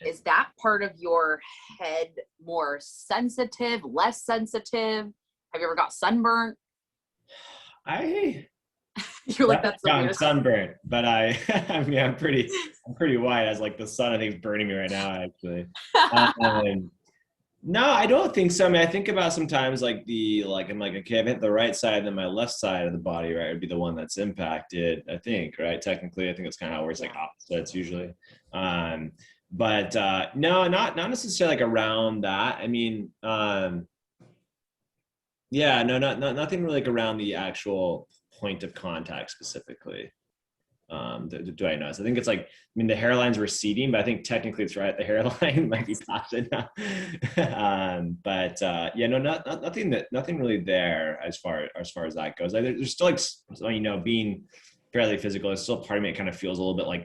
is that part of your head more sensitive, less sensitive? Have you ever got sunburnt? I You're like, that's the I'm weirdest. sunburnt, but I I mean I'm pretty white as like the sun I think is burning me right now actually. Um, no, I don't think so. I mean, I think about sometimes like I'm like, okay, I've hit the right side, then my left side of the body, right, would be the one that's impacted, I think, right? Technically, I think it's kind of how it works, like Yeah. opposites usually. Um, but no, not necessarily like around that. I mean, yeah, no, nothing really like around the actual point of contact specifically. Do I notice? I think it's like, I mean, the hairline's receding, but I think technically it's right. The hairline might be past it now. But yeah, no, nothing really there as far as that goes. There's still like, you know, being fairly physical, there's still part of me that kind of feels a little bit like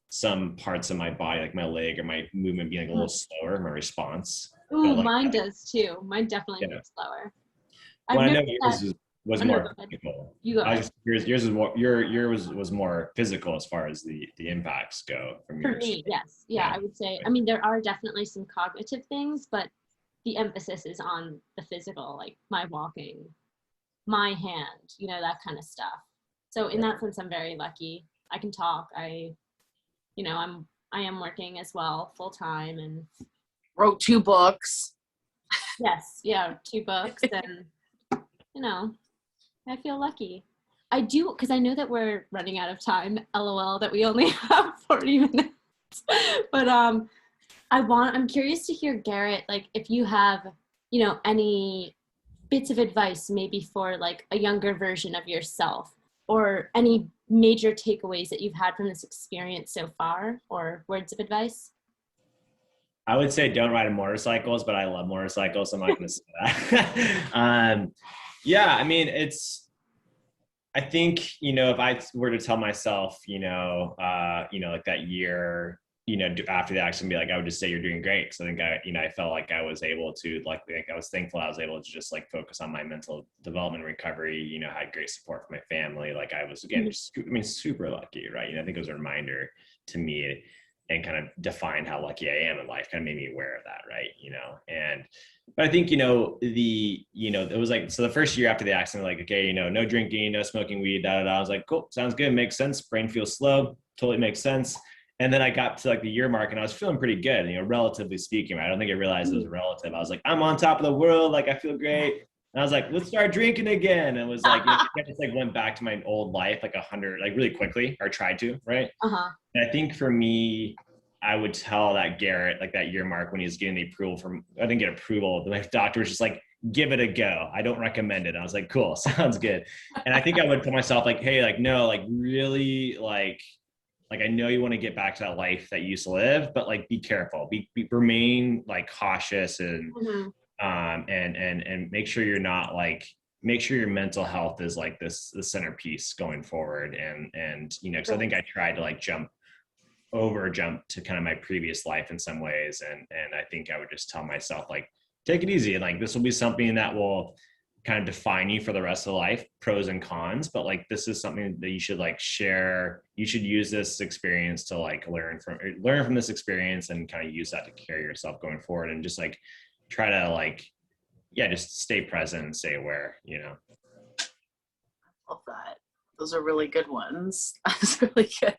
some parts of my body, like my leg or my movement being like a little slower, my response. Ooh, But like, mine does too. Mine definitely yeah. moves slower. I've Well, I know noticed that. was Oh no, more go ahead. physical. You go I was ahead. just yours was more was more physical as far as the impacts go from For yours. me, yes. Yeah, Yeah. I would say, I mean, there are definitely some cognitive things, but the emphasis is on the physical, like my walking, my hand, that kind of stuff. So in that sense, I'm very lucky. I can talk. I am working as well full time, and Wrote 2 books. yes, yeah, 2 books, and I feel lucky. I do, because I know that we're running out of time. LOL, that we only have 40 minutes. But I'm curious to hear, Garrett, like if you have, any bits of advice maybe for like a younger version of yourself, or any major takeaways that you've had from this experience so far, or words of advice. I would say don't ride motorcycles, but I love motorcycles, so I'm not going to say that. Yeah, I mean, I think, if I were to tell myself, like that year, after the accident, be like, I would just say you're doing great. Because I think I felt like I was able to, like I was thankful I was able to just like focus on my mental development recovery. Had great support from my family. Like I was again, super lucky, right? I think it was a reminder to me and kind of defined how lucky I am in life. Kind of made me aware of that, right? But I think, it was like, so the first year after the accident, like, okay, no drinking, no smoking weed, da, da, da. I was like, cool, sounds good, makes sense. Brain feels slow, totally makes sense. And then I got to like the year mark and I was feeling pretty good, relatively speaking. Right? I don't think I realized it was relative. I was like, I'm on top of the world. Like, I feel great. And I was like, let's start drinking again. And it was like, I just like went back to my old life, like 100, like really quickly, or tried to, right? Uh-huh. And I think for me, I would tell that Garrett, like that year mark when he was getting the approval from, I didn't get approval. My doctor was just like, give it a go. I don't recommend it. I was like, cool, sounds good. And I think I would tell myself like, hey, like, no, like really like I know you want to get back to that life that you used to live, but like be careful, remain like cautious and and make sure you're not like, make sure your mental health is like the centerpiece going forward. And because I think I tried to like jump to kind of my previous life in some ways, and I think I would just tell myself like, take it easy, and like this will be something that will kind of define you for the rest of life, pros and cons, but like this is something that you should like share. You should use this experience to like learn from this experience and kind of use that to carry yourself going forward, and just like try to like, yeah, just stay present and stay aware. Love that. Those are really good ones. That's really good.